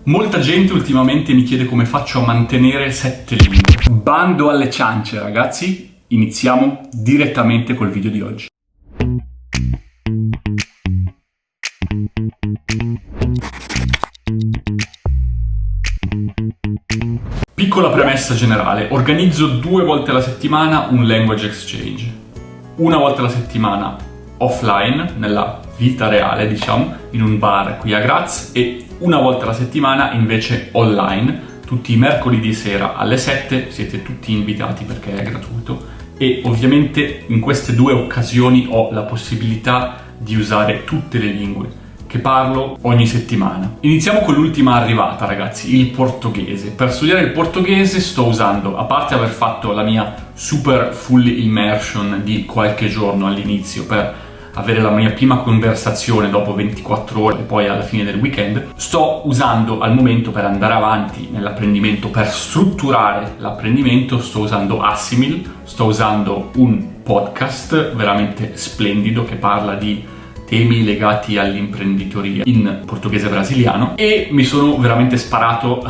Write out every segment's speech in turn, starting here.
Molta gente ultimamente mi chiede come faccio a mantenere 7 lingue. Bando alle ciance, ragazzi. Iniziamo direttamente col video di oggi. Piccola premessa generale. Organizzo 2 volte alla settimana un language exchange. Una volta alla settimana offline, nella vita reale, diciamo, in un bar qui a Graz, e una volta alla settimana invece online, tutti i mercoledì sera alle 7, siete tutti invitati perché è gratuito e ovviamente in queste 2 occasioni ho la possibilità di usare tutte le lingue che parlo ogni settimana. Iniziamo con l'ultima arrivata, ragazzi, il portoghese. Per studiare il portoghese sto usando, a parte aver fatto la mia super full immersion di qualche giorno all'inizio per avere la mia prima conversazione dopo 24 ore e poi alla fine del weekend, sto usando al momento per andare avanti nell'apprendimento, per strutturare l'apprendimento, sto usando Assimil, sto usando un podcast veramente splendido che parla di temi legati all'imprenditoria in portoghese brasiliano e mi sono veramente sparato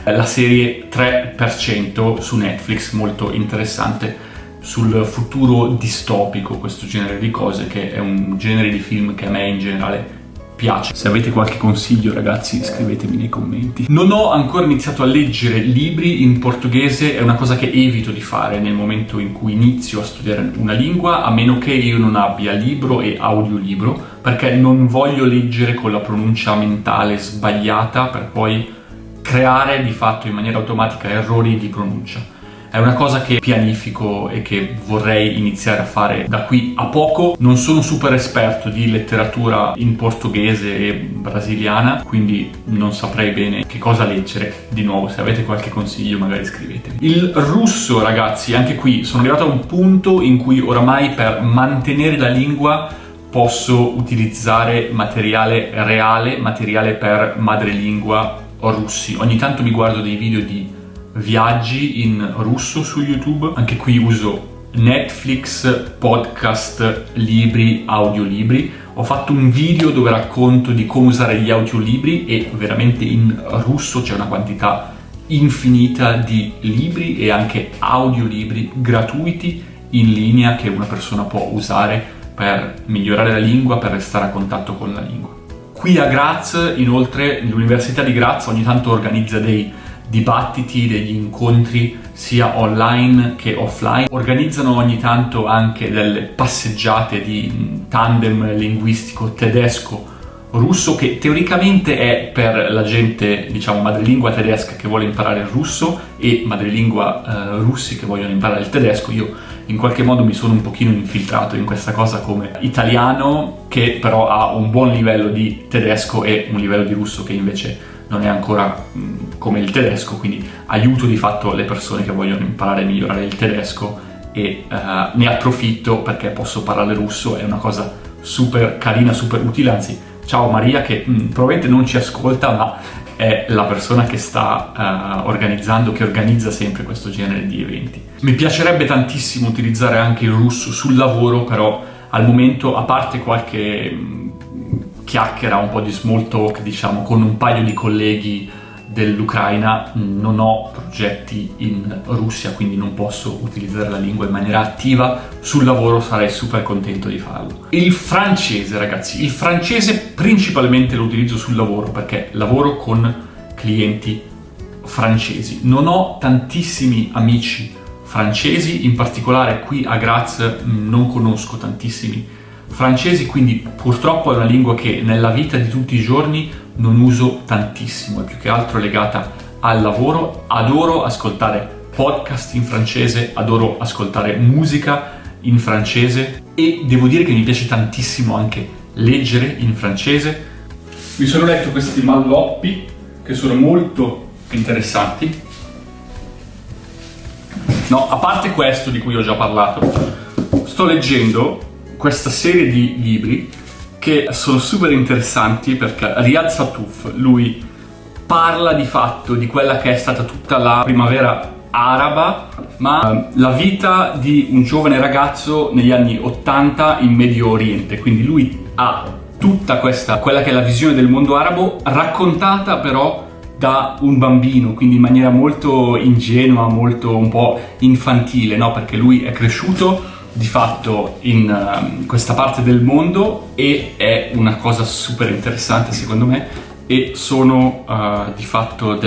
la serie 3% su Netflix, molto interessante, sul futuro distopico, questo genere di cose, che è un genere di film che a me in generale piace. Se avete qualche consiglio, ragazzi, scrivetemi nei commenti. Non ho ancora iniziato a leggere libri in portoghese, è una cosa che evito di fare nel momento in cui inizio a studiare una lingua, a meno che io non abbia libro e audiolibro, perché non voglio leggere con la pronuncia mentale sbagliata per poi creare di fatto in maniera automatica errori di pronuncia. È una cosa che pianifico e che vorrei iniziare a fare da qui a poco. Non sono super esperto di letteratura in portoghese e brasiliana, quindi non saprei bene che cosa leggere. Di nuovo, se avete qualche consiglio magari scrivetemi. Il russo, ragazzi, anche qui sono arrivato a un punto in cui oramai per mantenere la lingua posso utilizzare materiale reale, materiale per madrelingua russi. Ogni tanto mi guardo dei video di viaggi in russo su YouTube, anche qui uso Netflix, podcast, libri, audiolibri. Ho fatto un video dove racconto di come usare gli audiolibri e veramente in russo c'è una quantità infinita di libri e anche audiolibri gratuiti in linea che una persona può usare per migliorare la lingua, per restare a contatto con la lingua. Qui a Graz, inoltre, l'Università di Graz ogni tanto organizza dei dibattiti, degli incontri sia online che offline. Organizzano ogni tanto anche delle passeggiate di tandem linguistico tedesco-russo, che teoricamente è per la gente, diciamo, madrelingua tedesca che vuole imparare il russo e madrelingua russi che vogliono imparare il tedesco. Io in qualche modo mi sono un pochino infiltrato in questa cosa come italiano, che però ha un buon livello di tedesco e un livello di russo che invece non è ancora come il tedesco, quindi aiuto di fatto le persone che vogliono imparare e migliorare il tedesco e ne approfitto perché posso parlare russo, è una cosa super carina, super utile, anzi ciao Maria che probabilmente non ci ascolta ma è la persona che sta organizzando, che organizza sempre questo genere di eventi. Mi piacerebbe tantissimo utilizzare anche il russo sul lavoro, però al momento, a parte qualche chiacchiera, un po' di small talk, diciamo, con un paio di colleghi dell'Ucraina, non ho progetti in Russia, quindi non posso utilizzare la lingua in maniera attiva. Sul lavoro sarei super contento di farlo. Il francese, ragazzi, il francese principalmente lo utilizzo sul lavoro perché lavoro con clienti francesi. Non ho tantissimi amici francesi, in particolare qui a Graz non conosco tantissimi francesi, quindi purtroppo è una lingua che nella vita di tutti i giorni non uso tantissimo, è più che altro legata al lavoro. Adoro ascoltare podcast in francese, adoro ascoltare musica in francese e devo dire che mi piace tantissimo anche leggere in francese. Mi sono letto questi malloppi che sono molto interessanti. No, a parte questo di cui ho già parlato, sto leggendo questa serie di libri che sono super interessanti perché Riyad Sattouf, lui parla di fatto di quella che è stata tutta la primavera araba, ma la vita di un giovane ragazzo negli anni 80 in Medio Oriente. Quindi lui ha tutta questa, quella che è la visione del mondo arabo, raccontata però da un bambino, quindi in maniera molto ingenua, molto un po' infantile, no? Perché lui è cresciuto di fatto in questa parte del mondo e è una cosa super interessante secondo me. E sono di fatto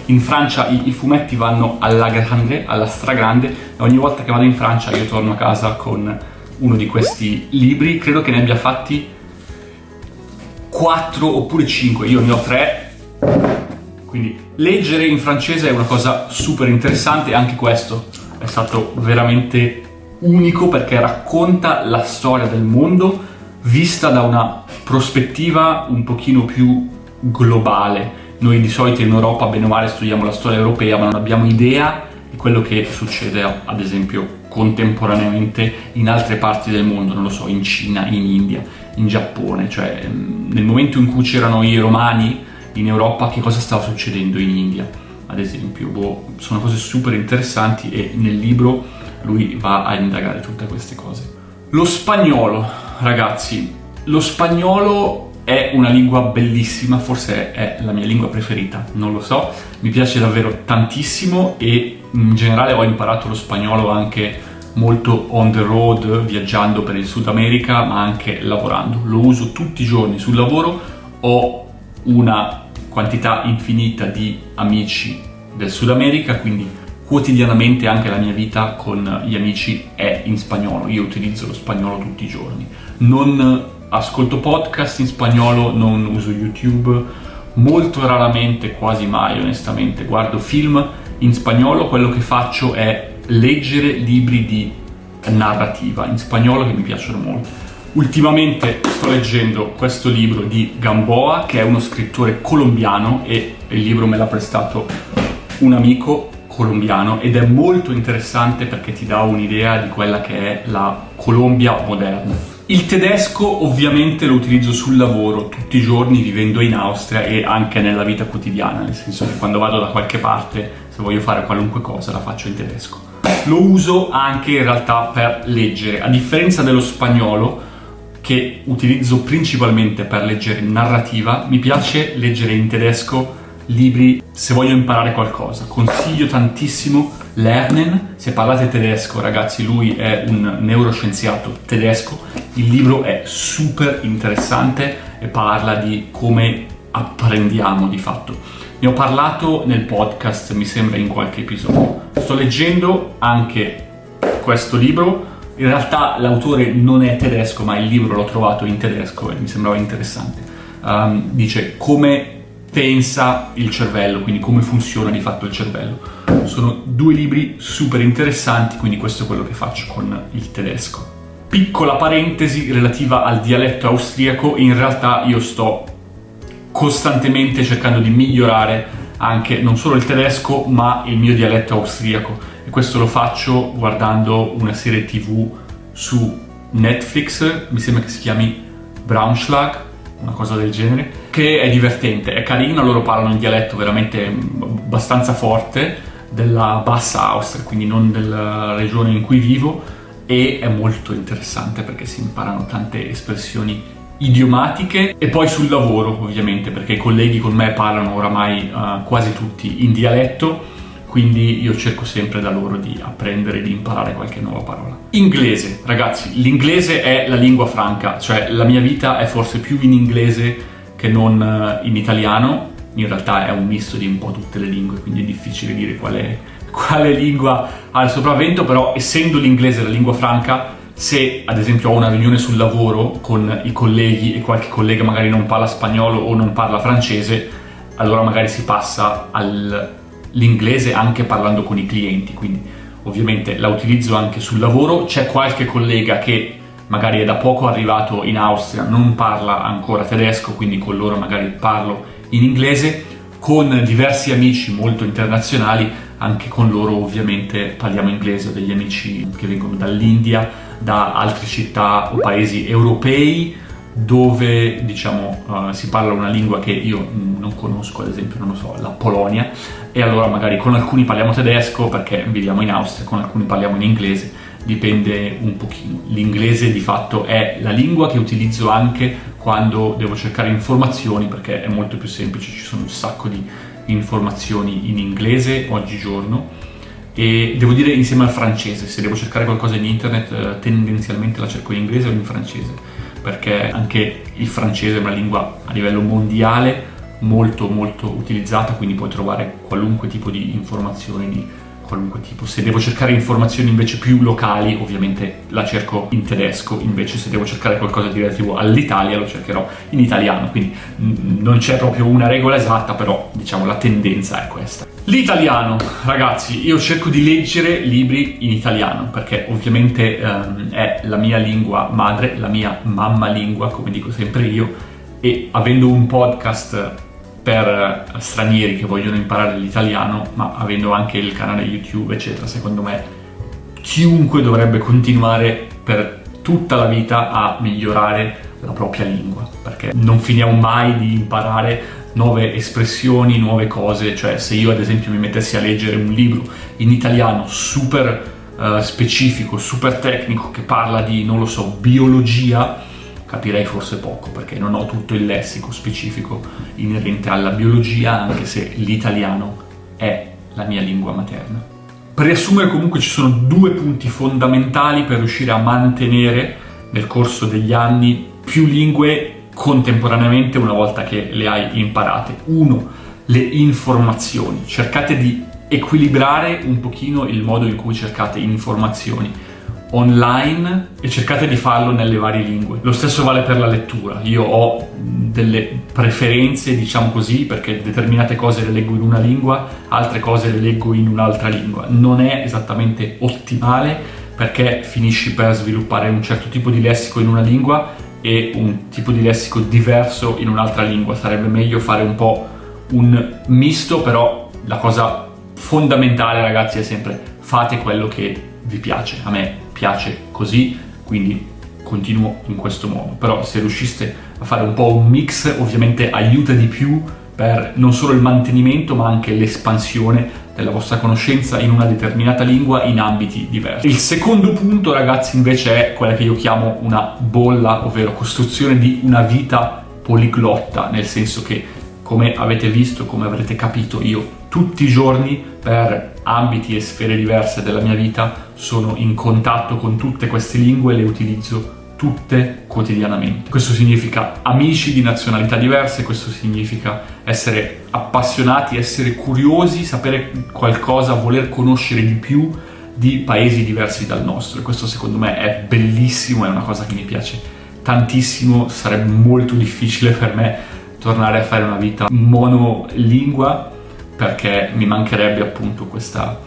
in Francia i fumetti vanno alla grande, alla stragrande, e ogni volta che vado in Francia io torno a casa con uno di questi libri. Credo che ne abbia fatti 4 oppure 5, io ne ho 3, quindi leggere in francese è una cosa super interessante. Anche questo è stato veramente unico perché racconta la storia del mondo vista da una prospettiva un pochino più globale. Noi di solito in Europa bene o male studiamo la storia europea, ma non abbiamo idea di quello che succede ad esempio contemporaneamente in altre parti del mondo, non lo so, in Cina, in India, in Giappone. Cioè nel momento in cui c'erano i Romani in Europa, che cosa stava succedendo in India ad esempio? Sono cose super interessanti e nel libro lui va a indagare tutte queste cose. Lo spagnolo, ragazzi, lo spagnolo è una lingua bellissima, forse è la mia lingua preferita, non lo so, mi piace davvero tantissimo e in generale ho imparato lo spagnolo anche molto on the road, viaggiando per il Sud America, ma anche lavorando. Lo uso tutti i giorni sul lavoro, ho una quantità infinita di amici del Sud America, quindi quotidianamente anche la mia vita con gli amici è in spagnolo. Io utilizzo lo spagnolo tutti i giorni. Non ascolto podcast in spagnolo, non uso YouTube, molto raramente, quasi mai onestamente, guardo film in spagnolo. Quello che faccio è leggere libri di narrativa in spagnolo che mi piacciono molto. Ultimamente sto leggendo questo libro di Gamboa, che è uno scrittore colombiano, e il libro me l'ha prestato un amico colombiano ed è molto interessante perché ti dà un'idea di quella che è la Colombia moderna. Il tedesco ovviamente lo utilizzo sul lavoro tutti i giorni vivendo in Austria e anche nella vita quotidiana, nel senso che quando vado da qualche parte, se voglio fare qualunque cosa, la faccio in tedesco. Lo uso anche in realtà per leggere, a differenza dello spagnolo che utilizzo principalmente per leggere narrativa. Mi piace leggere in tedesco libri se voglio imparare qualcosa. Consiglio tantissimo Lernen. Se parlate tedesco, ragazzi, lui è un neuroscienziato tedesco. Il libro è super interessante e parla di come apprendiamo di fatto. Ne ho parlato nel podcast, mi sembra, in qualche episodio. Sto leggendo anche questo libro. In realtà l'autore non è tedesco, ma il libro l'ho trovato in tedesco e mi sembrava interessante. Dice come pensa il cervello, quindi come funziona di fatto il cervello. Sono 2 libri super interessanti, quindi questo è quello che faccio con il tedesco. Piccola parentesi relativa al dialetto austriaco: in realtà io sto costantemente cercando di migliorare anche non solo il tedesco ma il mio dialetto austriaco, e questo lo faccio guardando una serie TV su Netflix, mi sembra che si chiami Braunschlag, una cosa del genere, che è divertente, è carino. Loro parlano in dialetto veramente abbastanza forte della Bassa Austria, quindi non della regione in cui vivo, e è molto interessante perché si imparano tante espressioni idiomatiche. E poi sul lavoro ovviamente, perché i colleghi con me parlano oramai quasi tutti in dialetto, quindi io cerco sempre da loro di apprendere, di imparare qualche nuova parola. Inglese, ragazzi, l'inglese è la lingua franca, cioè la mia vita è forse più in inglese che non in italiano. In realtà è un misto di un po' tutte le lingue, quindi è difficile dire quale lingua ha il sopravvento, però essendo l'inglese la lingua franca, se ad esempio ho una riunione sul lavoro con i colleghi e qualche collega magari non parla spagnolo o non parla francese, allora magari si passa all'inglese anche parlando con i clienti, quindi ovviamente la utilizzo anche sul lavoro. C'è qualche collega che magari è da poco arrivato in Austria, non parla ancora tedesco, quindi con loro magari parlo in inglese. Con diversi amici molto internazionali, anche con loro ovviamente parliamo inglese. Ho degli amici che vengono dall'India, da altre città o paesi europei dove si parla una lingua che io non conosco, ad esempio non lo so, la Polonia, e allora magari con alcuni parliamo tedesco perché viviamo in Austria, con alcuni parliamo in inglese, dipende un pochino. L'inglese di fatto è la lingua che utilizzo anche quando devo cercare informazioni, perché è molto più semplice, ci sono un sacco di informazioni in inglese oggigiorno, e devo dire insieme al francese. Se devo cercare qualcosa in internet tendenzialmente la cerco in inglese o in francese, perché anche il francese è una lingua a livello mondiale molto molto utilizzata, quindi puoi trovare qualunque tipo di informazione di qualunque tipo. Se devo cercare informazioni invece più locali, ovviamente la cerco in tedesco, invece se devo cercare qualcosa di relativo all'Italia lo cercherò in italiano, quindi non c'è proprio una regola esatta, però diciamo la tendenza è questa. L'italiano, ragazzi, io cerco di leggere libri in italiano perché ovviamente è la mia lingua madre, la mia mamma lingua, come dico sempre io, e avendo un podcast per stranieri che vogliono imparare l'italiano, ma avendo anche il canale YouTube, eccetera, secondo me chiunque dovrebbe continuare per tutta la vita a migliorare la propria lingua, perché non finiamo mai di imparare nuove espressioni, nuove cose. Cioè, se io ad esempio mi mettessi a leggere un libro in italiano super specifico, super tecnico, che parla di, non lo so, biologia, capirei forse poco, perché non ho tutto il lessico specifico inerente alla biologia, anche se l'italiano è la mia lingua materna. Per riassumere, comunque ci sono due punti fondamentali per riuscire a mantenere nel corso degli anni più lingue contemporaneamente una volta che le hai imparate. Uno, le informazioni. Cercate di equilibrare un pochino il modo in cui cercate informazioni online e cercate di farlo nelle varie lingue. Lo stesso vale per la lettura. Io ho delle preferenze, diciamo così, perché determinate cose le leggo in una lingua, altre cose le leggo in un'altra lingua. Non è esattamente ottimale, perché finisci per sviluppare un certo tipo di lessico in una lingua e un tipo di lessico diverso in un'altra lingua. Sarebbe meglio fare un po' un misto, però la cosa fondamentale, ragazzi, è sempre fate quello che vi piace. A me piace così, quindi continuo in questo modo. Però se riusciste a fare un po' un mix, ovviamente aiuta di più per non solo il mantenimento ma anche l'espansione della vostra conoscenza in una determinata lingua in ambiti diversi. Il secondo punto, ragazzi, invece è quella che io chiamo una bolla, ovvero costruzione di una vita poliglotta, nel senso che, come avete visto, come avrete capito, io tutti i giorni per ambiti e sfere diverse della mia vita sono in contatto con tutte queste lingue e le utilizzo tutte quotidianamente. Questo significa amici di nazionalità diverse, questo significa essere appassionati, essere curiosi, sapere qualcosa, voler conoscere di più di paesi diversi dal nostro, e questo secondo me è bellissimo, è una cosa che mi piace tantissimo. Sarebbe molto difficile per me tornare a fare una vita monolingua, perché mi mancherebbe appunto questa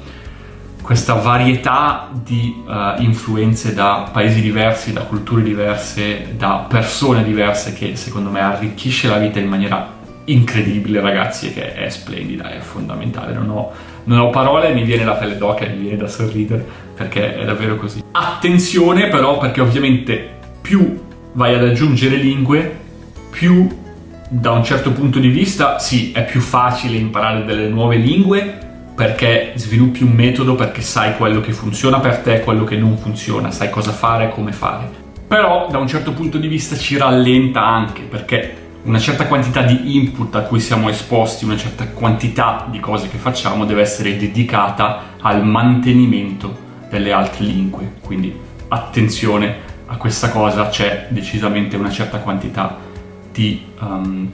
varietà di influenze da paesi diversi, da culture diverse, da persone diverse, che secondo me arricchisce la vita in maniera incredibile, ragazzi, e che è splendida, è fondamentale. Non ho parole, mi viene la pelle d'oca, mi viene da sorridere, perché è davvero così. Attenzione però, perché ovviamente più vai ad aggiungere lingue, più da un certo punto di vista sì, è più facile imparare delle nuove lingue, perché sviluppi un metodo, perché sai quello che funziona per te, quello che non funziona, sai cosa fare, come fare. Però da un certo punto di vista ci rallenta anche, perché una certa quantità di input a cui siamo esposti, una certa quantità di cose che facciamo deve essere dedicata al mantenimento delle altre lingue. Quindi attenzione a questa cosa, c'è decisamente una certa quantità di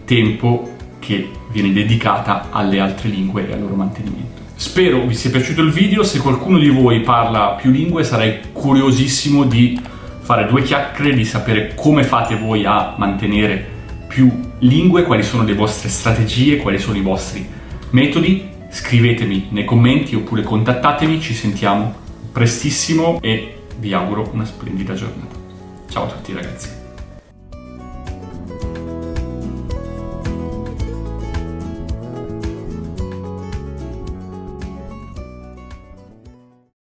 tempo che viene dedicata alle altre lingue e al loro mantenimento. Spero vi sia piaciuto il video. Se qualcuno di voi parla più lingue, sarei curiosissimo di fare due chiacchiere, di sapere come fate voi a mantenere più lingue, quali sono le vostre strategie, quali sono i vostri metodi. Scrivetemi nei commenti oppure contattatemi, ci sentiamo prestissimo e vi auguro una splendida giornata. Ciao a tutti, ragazzi.